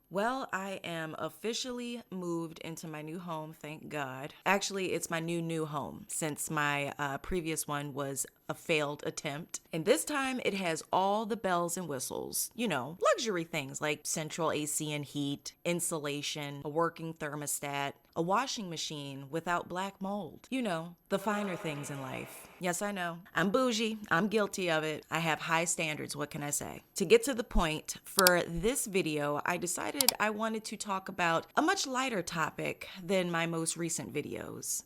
Well, I am officially moved into my new home, thank God. Actually, it's my new home since my previous one was a failed attempt. And this time it has all the bells and whistles, luxury things like central AC and heat, insulation, a working thermostat, a washing machine without black mold. The finer things in life. Yes, I know. I'm bougie. I'm guilty of it. I have high standards. What can I say? To get to the point, for this video, I decided I wanted to talk about a much lighter topic than my most recent videos: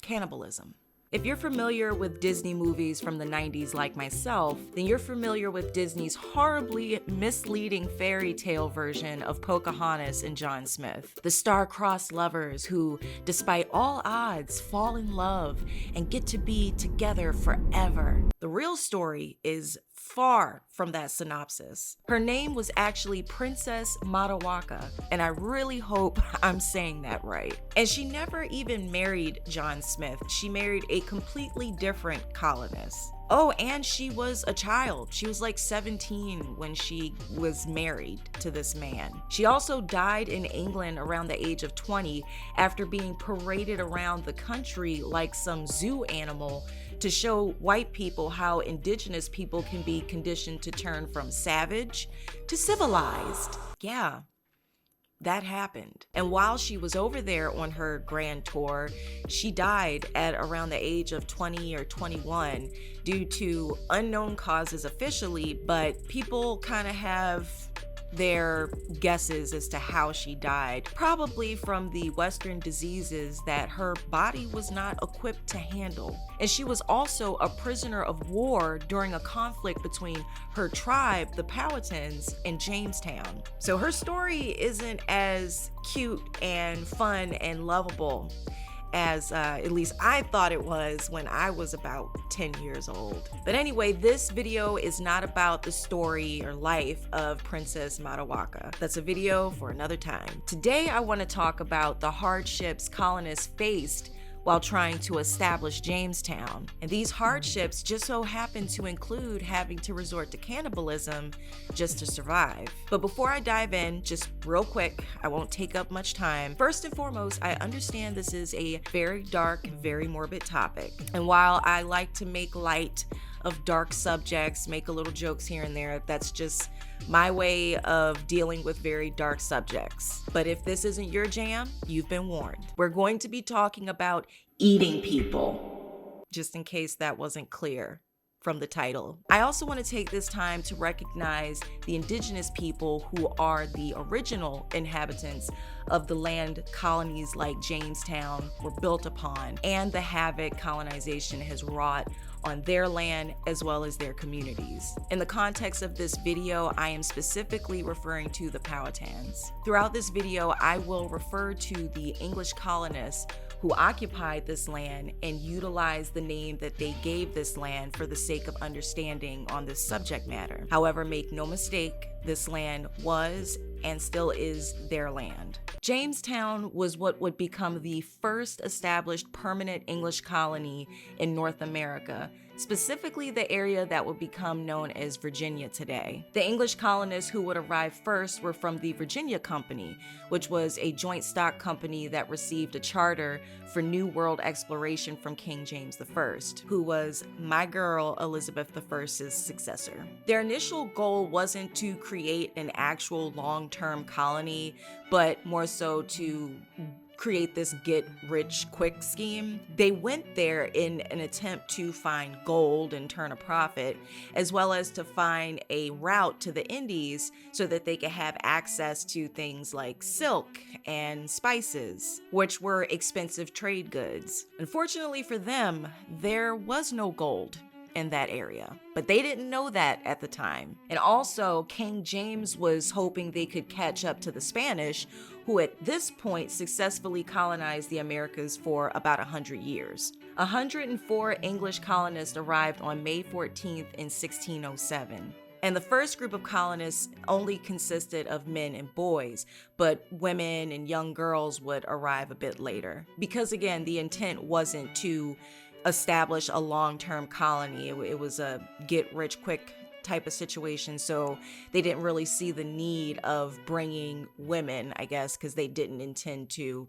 cannibalism. If you're familiar with Disney movies from the 90s like myself, then you're familiar with Disney's horribly misleading fairy tale version of Pocahontas and John Smith. The star-crossed lovers who, despite all odds, fall in love and get to be together forever. The real story is far from that synopsis. Her name was actually Princess Matawaka, and I really hope I'm saying that right. And she never even married John Smith. She married a completely different colonist. Oh, and she was a child. She was like 17 when she was married to this man. She also died in England around the age of 20 after being paraded around the country like some zoo animal to show white people how indigenous people can be conditioned to turn from savage to civilized. Yeah, that happened. And while she was over there on her grand tour, she died at around the age of 20 or 21 due to unknown causes officially, but people kind of have their guesses as to how she died, probably from the Western diseases that her body was not equipped to handle. And she was also a prisoner of war during a conflict between her tribe, the Powhatans, and Jamestown. So her story isn't as cute and fun and lovable as at least I thought it was when I was about 10 years old. But anyway, this video is not about the story or life of Princess Matawaka. That's a video for another time. Today, I want to talk about the hardships colonists faced while trying to establish Jamestown. And these hardships just so happen to include having to resort to cannibalism just to survive. But before I dive in, just real quick, I won't take up much time. First and foremost, I understand this is a very dark, very morbid topic. And while I like to make light of dark subjects, make a little jokes here and there, that's just my way of dealing with very dark subjects. But if this isn't your jam, you've been warned. We're going to be talking about eating people, just in case that wasn't clear from the title. I also want to take this time to recognize the indigenous people who are the original inhabitants of the land colonies like Jamestown were built upon, and the havoc colonization has wrought on their land as well as their communities. In the context of this video, I am specifically referring to the Powhatans. Throughout this video, I will refer to the English colonists who occupied this land and utilized the name that they gave this land for the sake of understanding on this subject matter. However, make no mistake, this land was and still is their land. Jamestown was what would become the first established permanent English colony in North America, specifically the area that would become known as Virginia today. The English colonists who would arrive first were from the Virginia Company, which was a joint stock company that received a charter for New World exploration from King James I, who was my girl Elizabeth I's successor. Their initial goal wasn't to create an actual long-term colony, but more so to create this get-rich-quick scheme. They went there in an attempt to find gold and turn a profit, as well as to find a route to the Indies so that they could have access to things like silk and spices, which were expensive trade goods. Unfortunately for them, there was no gold in that area, but they didn't know that at the time. And also, King James was hoping they could catch up to the Spanish, who at this point successfully colonized the Americas for about 100 years. 104 English colonists arrived on May 14th in 1607. And the first group of colonists only consisted of men and boys, but women and young girls would arrive a bit later. Because again, the intent wasn't to establish a long-term colony. It was a get-rich-quick type of situation, so they didn't really see the need of bringing women, I guess, because they didn't intend to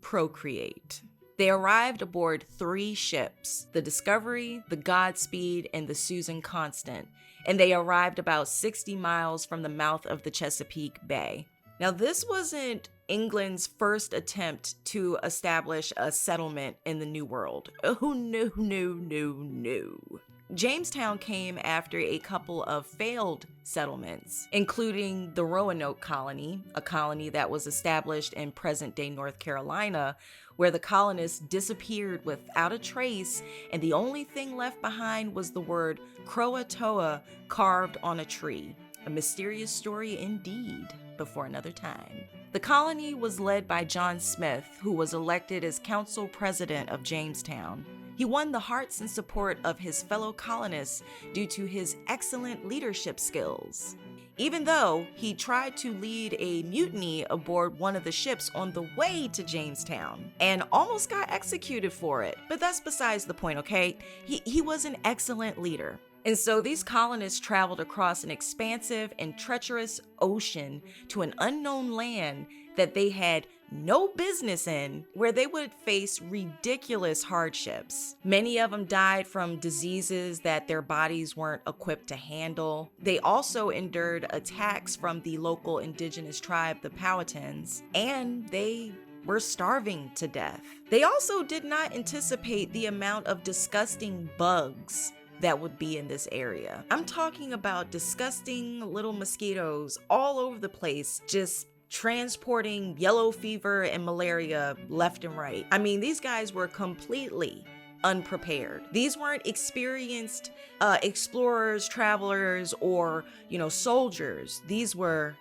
procreate. They arrived aboard 3 ships, the Discovery, the Godspeed, and the Susan Constant, and they arrived about 60 miles from the mouth of the Chesapeake Bay. Now, this wasn't England's first attempt to establish a settlement in the New World. Oh, no, no, no, no. Jamestown came after a couple of failed settlements, including the Roanoke colony, a colony that was established in present-day North Carolina, where the colonists disappeared without a trace, and the only thing left behind was the word Croatoa carved on a tree. A mysterious story indeed, but for another time. The colony was led by John Smith, who was elected as council president of Jamestown. He won the hearts and support of his fellow colonists due to his excellent leadership skills. Even though he tried to lead a mutiny aboard one of the ships on the way to Jamestown and almost got executed for it. But that's besides the point, okay? He was an excellent leader. And so these colonists traveled across an expansive and treacherous ocean to an unknown land that they had no business in, where they would face ridiculous hardships. Many of them died from diseases that their bodies weren't equipped to handle. They also endured attacks from the local indigenous tribe, the Powhatans, and they were starving to death. They also did not anticipate the amount of disgusting bugs that would be in this area. I'm talking about disgusting little mosquitoes all over the place, just transporting yellow fever and malaria left and right. I mean, these guys were completely unprepared. These weren't experienced explorers, travelers, or, soldiers. These were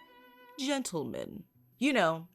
gentlemen.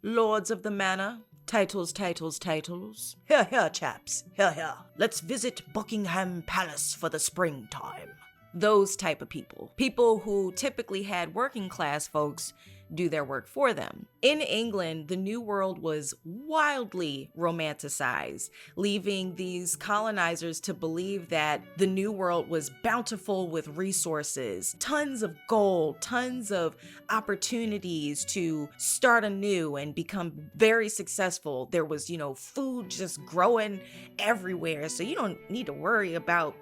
Lords of the manor. Titles. Here, chaps. Here. Let's visit Buckingham Palace for the springtime. Those type of people. People who typically had working class folks do their work for them. In England, the New World was wildly romanticized, leaving these colonizers to believe that the New World was bountiful with resources, tons of gold, tons of opportunities to start anew and become very successful. There was, food just growing everywhere, so you don't need to worry about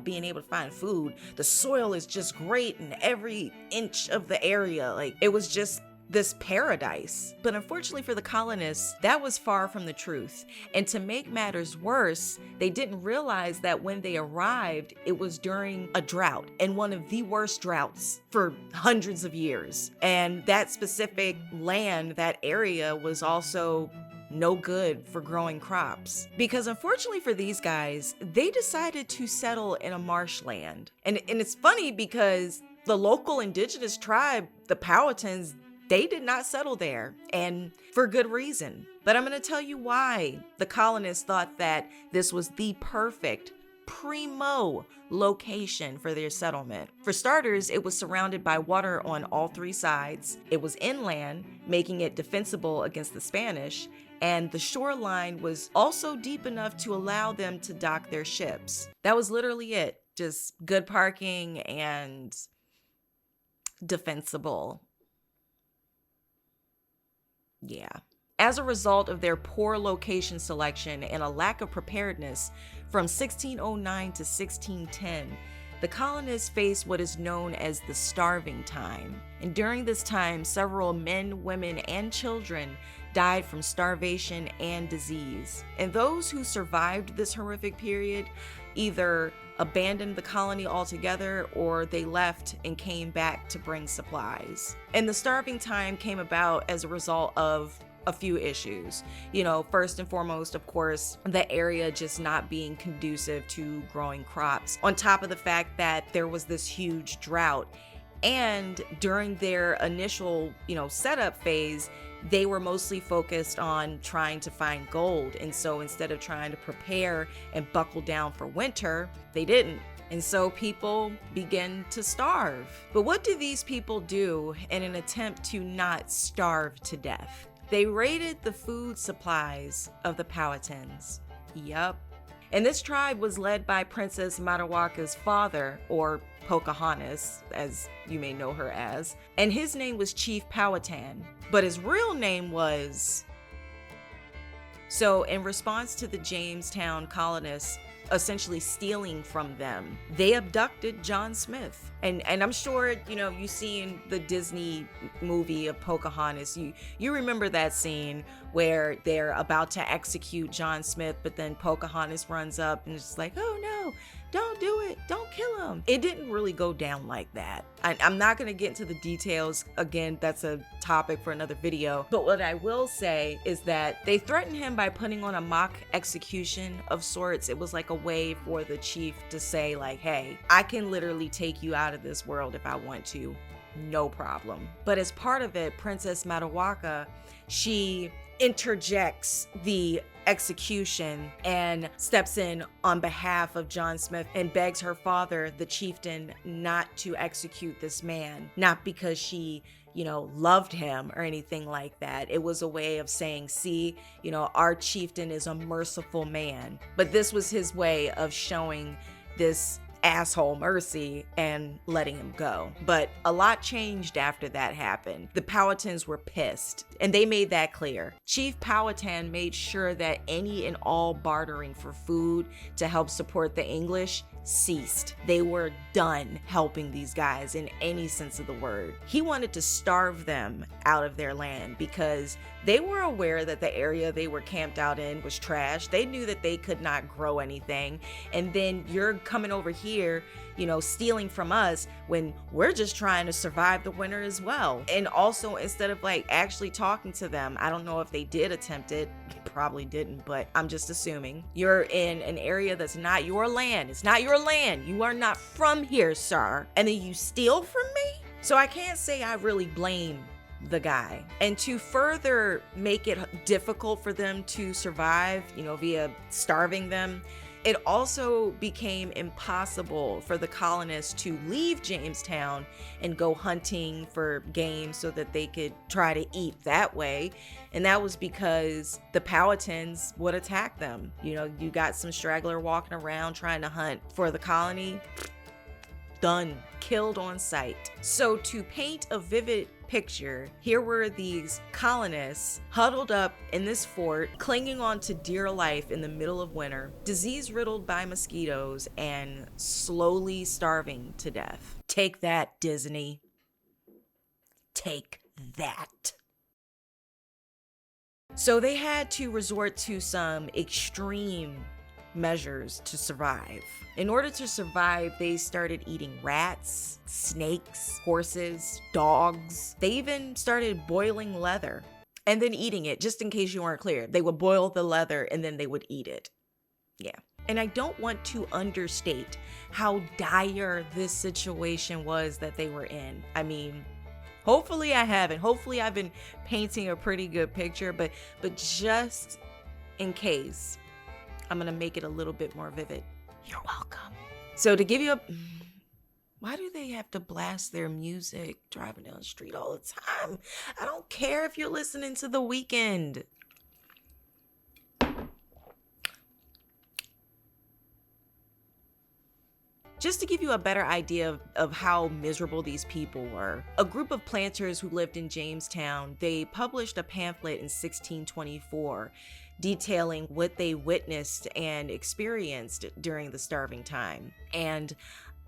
being able to find food. The soil is just great in every inch of the area. It was just this paradise. But unfortunately for the colonists, that was far from the truth. And to make matters worse, they didn't realize that when they arrived, it was during a drought, and one of the worst droughts for hundreds of years. And that specific land, that area, was also no good for growing crops. Because unfortunately for these guys, they decided to settle in a marshland. And it's funny because the local indigenous tribe, the Powhatans, they did not settle there, and for good reason. But I'm going to tell you why the colonists thought that this was the perfect primo location for their settlement. For starters, it was surrounded by water on all 3 sides. It was inland, making it defensible against the Spanish, and the shoreline was also deep enough to allow them to dock their ships. That was literally it. Just good parking and defensible. Yeah. As a result of their poor location selection and a lack of preparedness, from 1609 to 1610, the colonists faced what is known as the starving time. And during this time, several men, women, and children died from starvation and disease. And those who survived this horrific period either abandoned the colony altogether or they left and came back to bring supplies. And the starving time came about as a result of a few issues. First and foremost, of course, the area just not being conducive to growing crops, on top of the fact that there was this huge drought. And during their initial, setup phase, they were mostly focused on trying to find gold. And so instead of trying to prepare and buckle down for winter, they didn't. And so people began to starve. But what do these people do in an attempt to not starve to death? They raided the food supplies of the Powhatans. Yup. And this tribe was led by Princess Matawaka's father, or Pocahontas, as you may know her as, and his name was Chief Powhatan, but his real name was... So in response to the Jamestown colonists essentially stealing from them, they abducted John Smith. And I'm sure, you know, you seen the Disney movie of Pocahontas. You remember that scene where they're about to execute John Smith, but then Pocahontas runs up and is like, oh no, don't do it, don't kill him. It didn't really go down like that. I'm not gonna get into the details. Again, that's a topic for another video. But what I will say is that they threatened him by putting on a mock execution of sorts. It was like a way for the chief to say like, hey, I can literally take you out of this world if I want to, no problem. But as part of it, Princess Matawaka, she interjects the execution and steps in on behalf of John Smith and begs her father, the chieftain, not to execute this man. Not because she, you know, loved him or anything like that. It was a way of saying, see, you know, our chieftain is a merciful man. But this was his way of showing this asshole mercy and letting him go. But a lot changed after that happened. The Powhatans were pissed, and they made that clear. Chief Powhatan made sure that any and all bartering for food to help support the English ceased. They were done helping these guys in any sense of the word. He wanted to starve them out of their land because they were aware that the area they were camped out in was trash. They knew that they could not grow anything. And then you're coming over here, you know, stealing from us when we're just trying to survive the winter as well. And also, instead of like actually talking to them, I don't know if they did attempt it, probably didn't, but I'm just assuming. You're in an area that's not your land. It's not your land. You are not from here, sir. And then you steal from me? So I can't say I really blame the guy. And to further make it difficult for them to survive, you know, via starving them, it also became impossible for the colonists to leave Jamestown and go hunting for game so that they could try to eat that way. And that was because the Powhatans would attack them. You know, you got some straggler walking around trying to hunt for the colony. Done. Killed on sight. So to paint a vivid picture, here were these colonists huddled up in this fort, clinging on to dear life in the middle of winter, disease-riddled by mosquitoes, and slowly starving to death. Take that, Disney. Take that. So they had to resort to some extreme measures to survive. In order to survive, they started eating rats, snakes, horses, dogs. They even started boiling leather and then eating it, just in case you weren't clear. They would boil the leather and then they would eat it. Yeah. And I don't want to understate how dire this situation was that they were in. I mean, hopefully I haven't. Hopefully I've been painting a pretty good picture, but just in case, I'm gonna make it a little bit more vivid. You're welcome. So to give you a... Why do they have to blast their music driving down the street all the time? I don't care if you're listening to The Weeknd. Just to give you a better idea of how miserable these people were, a group of planters who lived in Jamestown, they published a pamphlet in 1624 detailing what they witnessed and experienced during the starving time. And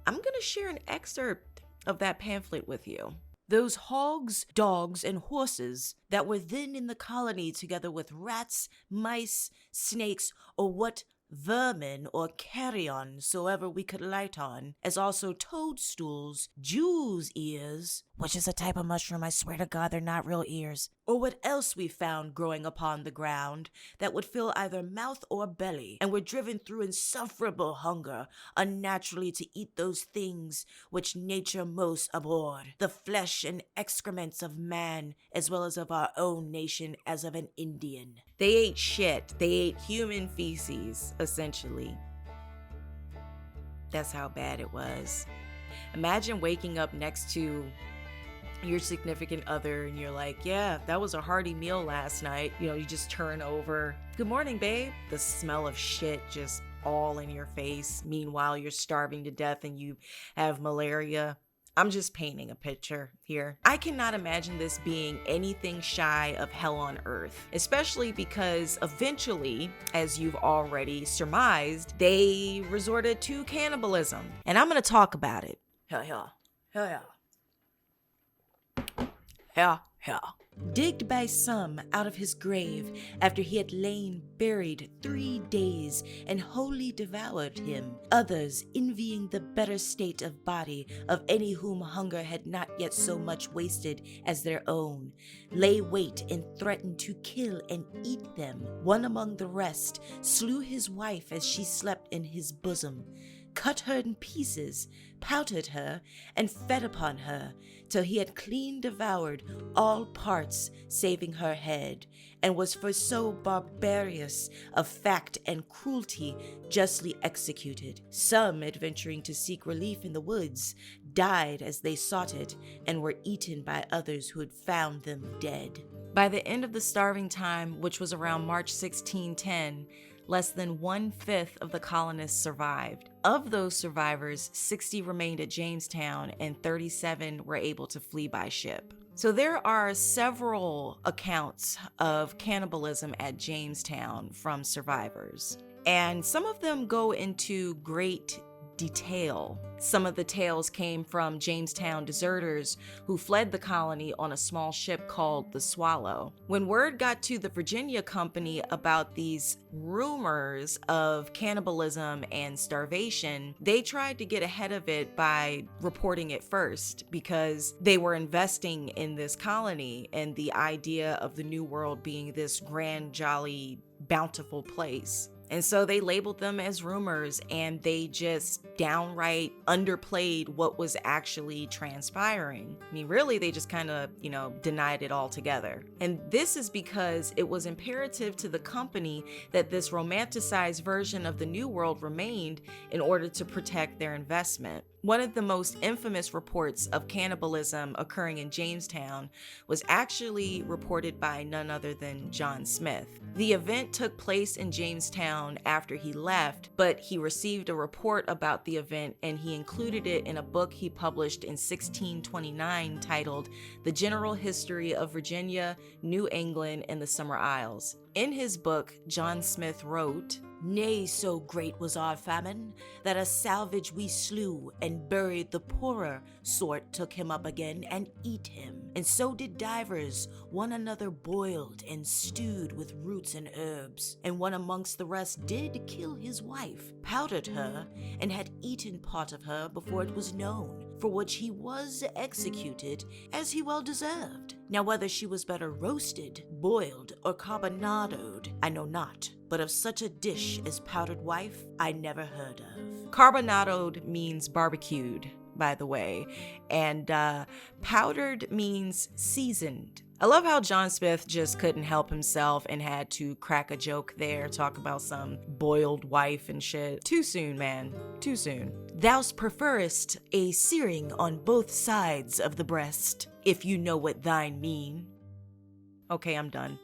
I'm gonna share an excerpt of that pamphlet with you. Those hogs, dogs, and horses that were then in the colony, together with rats, mice, snakes, or what vermin or carrion soever we could light on, as also toadstools, Jew's ears, which is a type of mushroom, I swear to God they're not real ears, or what else we found growing upon the ground that would fill either mouth or belly, and were driven through insufferable hunger, unnaturally to eat those things which nature most abhorred, the flesh and excrements of man, as well as of our own nation as of an Indian. They ate shit. They ate human feces, essentially. That's how bad it was. Imagine waking up next to your significant other and you're like, yeah, that was a hearty meal last night. You know, you just turn over. Good morning, babe. The smell of shit just all in your face. Meanwhile, you're starving to death and you have malaria. I'm just painting a picture here. I cannot imagine this being anything shy of hell on earth, especially because eventually, as you've already surmised, they resorted to cannibalism. And I'm gonna talk about it. Hell yeah. Digged by some out of his grave after he had lain buried 3 days and wholly devoured him, others envying the better state of body of any whom hunger had not yet so much wasted as their own, lay wait and threatened to kill and eat them. One among the rest slew his wife as she slept in his bosom, cut her in pieces, powdered her, and fed upon her, till he had clean devoured all parts saving her head, and was for so barbarous of fact and cruelty justly executed. Some, adventuring to seek relief in the woods, died as they sought it, and were eaten by others who had found them dead. By the end of the starving time, which was around March 1610, less than 1/5 of the colonists survived. Of those survivors, 60 remained at Jamestown and 37 were able to flee by ship. So there are several accounts of cannibalism at Jamestown from survivors, and some of them go into great detail. Some of the tales came from Jamestown deserters who fled the colony on a small ship called the Swallow. When word got to the Virginia Company about these rumors of cannibalism and starvation, they tried to get ahead of it by reporting it first because they were investing in this colony and the idea of the New World being this grand, jolly, bountiful place. And so they labeled them as rumors, and they just downright underplayed what was actually transpiring. I mean, really, they just kind of, denied it altogether. And this is because it was imperative to the company that this romanticized version of the New World remained in order to protect their investment. One of the most infamous reports of cannibalism occurring in Jamestown was actually reported by none other than John Smith. The event took place in Jamestown after he left, but he received a report about the event and he included it in a book he published in 1629 titled The General History of Virginia, New England, and the Summer Isles. In his book, John Smith wrote, "Nay, so great was our famine, that a salvage we slew, and buried the poorer sort took him up again and eat him. And so did divers, one another boiled and stewed with roots and herbs. And one amongst the rest did kill his wife, powdered her, and had eaten part of her before it was known, for which he was executed, as he well deserved. Now whether she was better roasted, boiled, or carbonadoed, I know not. But of such a dish as powdered wife, I never heard of." Carbonadoed means barbecued, by the way, and powdered means seasoned. I love how John Smith just couldn't help himself and had to crack a joke there, talk about some boiled wife and shit. Too soon, man. Too soon. "Thou'st preferrest a searing on both sides of the breast, if you know what thine mean." Okay, I'm done.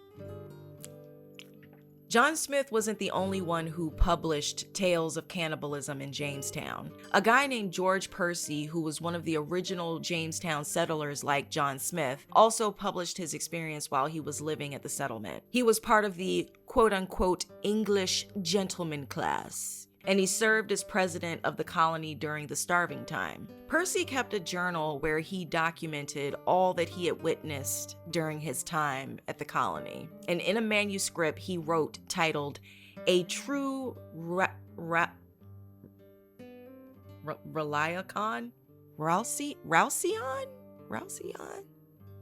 John Smith wasn't the only one who published tales of cannibalism in Jamestown. A guy named George Percy, who was one of the original Jamestown settlers like John Smith, also published his experience while he was living at the settlement. He was part of the quote-unquote English gentleman class, and he served as president of the colony during the starving time. Percy kept a journal where he documented all that he had witnessed during his time at the colony. And in a manuscript he wrote titled, "A True Reliacon? Ralcion?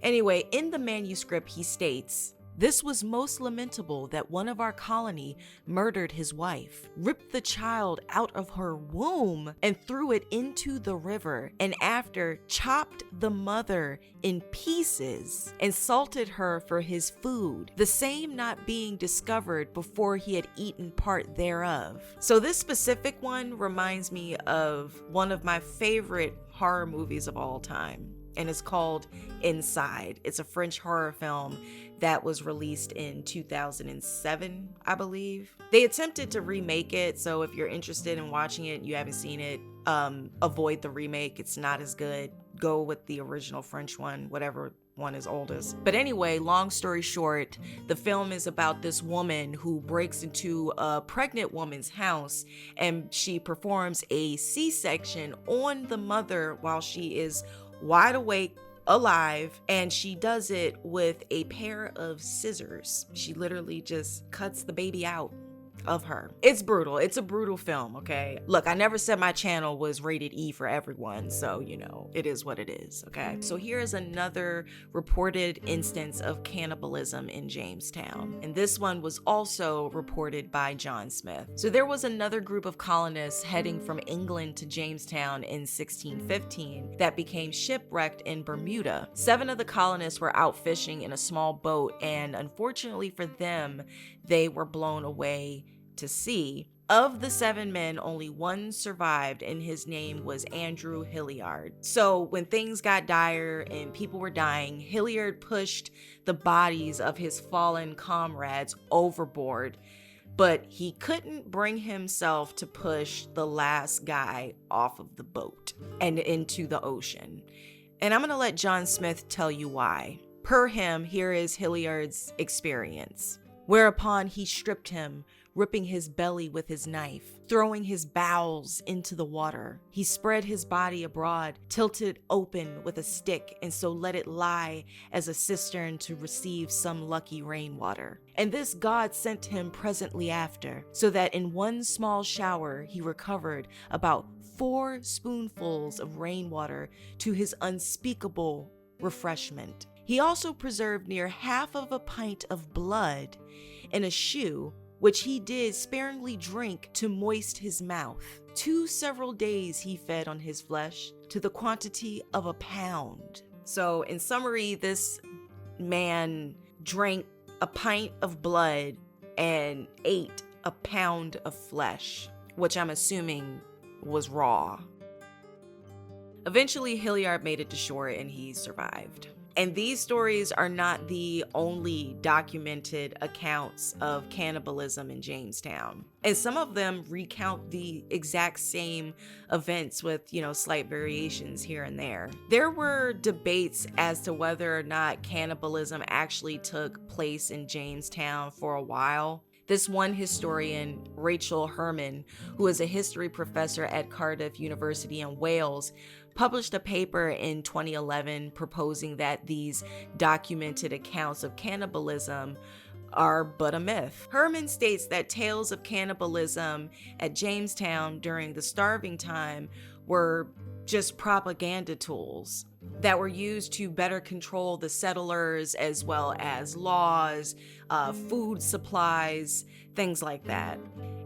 Anyway, in the manuscript he states, "This was most lamentable that one of our colony murdered his wife, ripped the child out of her womb and threw it into the river, and after chopped the mother in pieces and salted her for his food, the same not being discovered before he had eaten part thereof." So this specific one reminds me of one of my favorite horror movies of all time. and it's called Inside. It's a French horror film that was released in 2007, I believe. They attempted to remake it, so if you're interested in watching it and you haven't seen it, avoid the remake. It's not as good. Go with the original French one, whatever one is oldest. But anyway, long story short, the film is about this woman who breaks into a pregnant woman's house and she performs a C-section on the mother while she is wide awake, alive, and she does it with a pair of scissors. She literally just cuts the baby out of her. It's brutal. It's a brutal film, okay? Look, I never said my channel was rated E for everyone, so, you know, it is what it is, okay? So here is another reported instance of cannibalism in Jamestown, and this one was also reported by John Smith. So there was another group of colonists heading from England to Jamestown in 1615 that became shipwrecked in Bermuda. 7 of the colonists were out fishing in a small boat, and unfortunately for them, they were blown away to sea. Of the 7 men, only one survived, and his name was Andrew Hilliard. So when things got dire and people were dying, Hilliard pushed the bodies of his fallen comrades overboard, but he couldn't bring himself to push the last guy off of the boat and into the ocean. And I'm gonna let John Smith tell you why. Per him, here is Hilliard's experience. Whereupon he stripped him, ripping his belly with his knife, throwing his bowels into the water. He spread his body abroad, tilted open with a stick, and so let it lie as a cistern to receive some lucky rainwater. And this God sent him presently after, so that in one small shower he recovered about 4 spoonfuls of rainwater to his unspeakable refreshment. He also preserved near half of a pint of blood in a shoe, which he did sparingly drink to moist his mouth. 2 several days he fed on his flesh to the quantity of a pound. So in summary, this man drank a pint of blood and ate a pound of flesh, which I'm assuming was raw. Eventually, Hilliard made it to shore and he survived. And these stories are not the only documented accounts of cannibalism in Jamestown. And some of them recount the exact same events with, slight variations here and there. There were debates as to whether or not cannibalism actually took place in Jamestown for a while. This one historian, Rachel Herman, who is a history professor at Cardiff University in Wales, published a paper in 2011 proposing that these documented accounts of cannibalism are but a myth. Herman states that tales of cannibalism at Jamestown during the starving time were just propaganda tools that were used to better control the settlers, as well as laws, food supplies, things like that.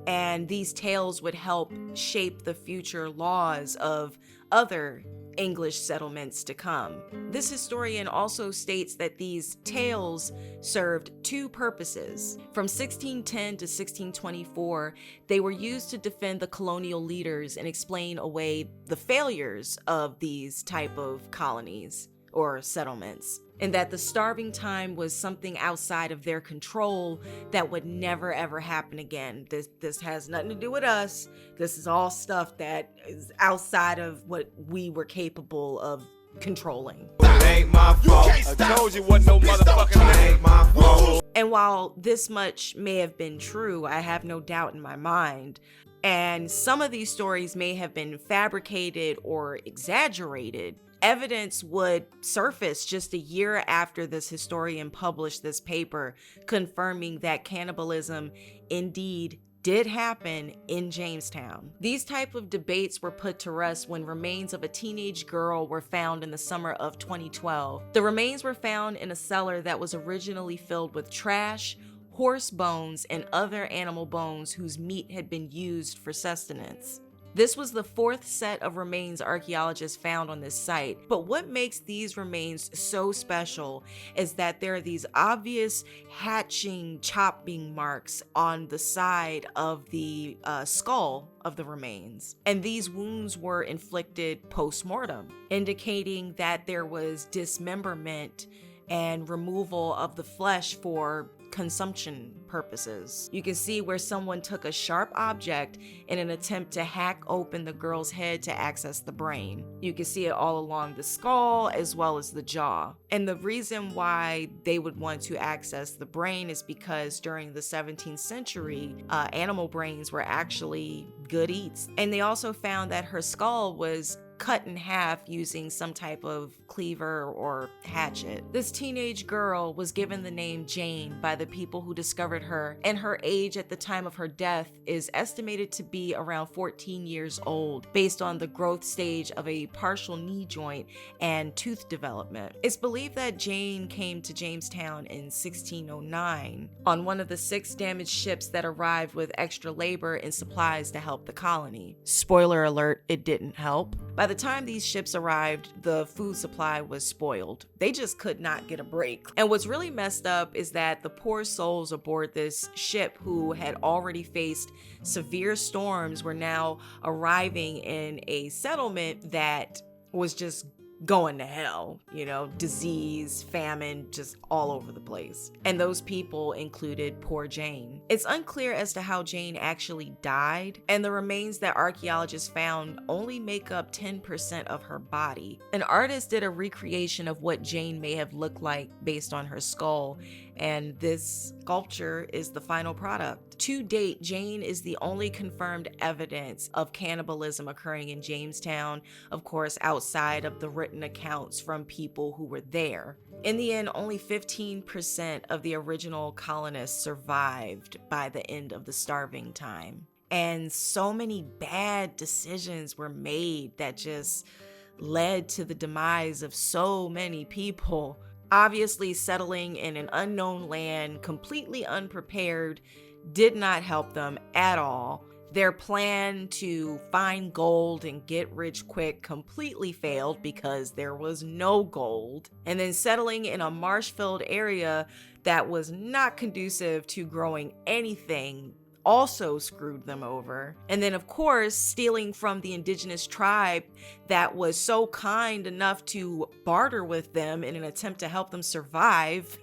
And these tales would help shape the future laws of other English settlements to come. This historian also states that these tales served 2 purposes. From 1610 to 1624, they were used to defend the colonial leaders and explain away the failures of these type of colonies or settlements, and that the starving time was something outside of their control that would never ever happen again. This has nothing to do with us. This is all stuff that is outside of what we were capable of controlling. It ain't my fault. I told you what no motherfucking ain't my fault. And while this much may have been true, I have no doubt in my mind, and some of these stories may have been fabricated or exaggerated, evidence would surface just a year after this historian published this paper confirming that cannibalism indeed did happen in Jamestown. These type of debates were put to rest when remains of a teenage girl were found in the summer of 2012. The remains were found in a cellar that was originally filled with trash, horse bones, and other animal bones whose meat had been used for sustenance. This was the fourth set of remains archaeologists found on this site. But what makes these remains so special is that there are these obvious hatching, chopping marks on the side of the skull of the remains. And these wounds were inflicted post-mortem, indicating that there was dismemberment and removal of the flesh for consumption purposes. You can see where someone took a sharp object in an attempt to hack open the girl's head to access the brain. You can see it all along the skull as well as the jaw. And the reason why they would want to access the brain is because during the 17th century, animal brains were actually good eats. And they also found that her skull was cut in half using some type of cleaver or hatchet. This teenage girl was given the name Jane by the people who discovered her, and her age at the time of her death is estimated to be around 14 years old, based on the growth stage of a partial knee joint and tooth development. It's believed that Jane came to Jamestown in 1609 on one of the 6 damaged ships that arrived with extra labor and supplies to help the colony. Spoiler alert, it didn't help. By the time these ships arrived, the food supply was spoiled. They just could not get a break. And what's really messed up is that the poor souls aboard this ship who had already faced severe storms were now arriving in a settlement that was just going to hell, disease, famine, just all over the place. And those people included poor Jane. It's unclear as to how Jane actually died, and the remains that archaeologists found only make up 10% of her body. An artist did a recreation of what Jane may have looked like based on her skull, and this sculpture is the final product. To date, Jane is the only confirmed evidence of cannibalism occurring in Jamestown, of course, outside of the written accounts from people who were there. In the end, only 15% of the original colonists survived by the end of the starving time. And so many bad decisions were made that just led to the demise of so many people. Obviously, settling in an unknown land, completely unprepared, did not help them at all. Their plan to find gold and get rich quick completely failed because there was no gold. And then settling in a marsh-filled area that was not conducive to growing anything also screwed them over. And then, of course, stealing from the indigenous tribe that was so kind enough to barter with them in an attempt to help them survive,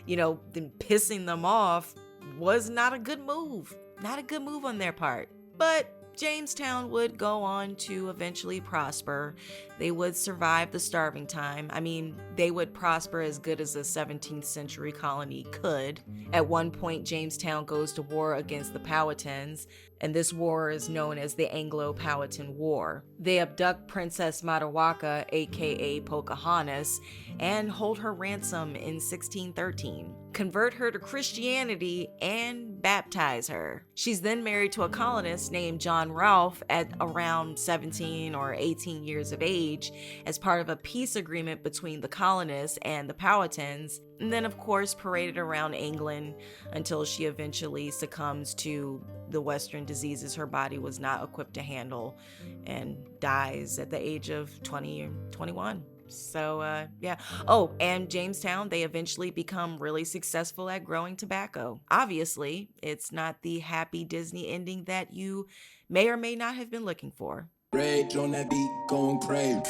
then pissing them off was not a good move. Not a good move on their part. But Jamestown would go on to eventually prosper. They would survive the starving time. I mean, they would prosper as good as a 17th century colony could. At one point, Jamestown goes to war against the Powhatans, and this war is known as the Anglo-Powhatan War. They abduct Princess Matawaka, aka Pocahontas, and hold her ransom in 1613. Convert her to Christianity and baptize her. She's then married to a colonist named John Ralph at around 17 or 18 years of age as part of a peace agreement between the colonists and the Powhatans, and then of course paraded around England until she eventually succumbs to the Western diseases her body was not equipped to handle and dies at the age of 20 or 21. So, yeah. Oh, and Jamestown, they eventually become really successful at growing tobacco. Obviously, it's not the happy Disney ending that you may or may not have been looking for. Rage on that beat, going crazy.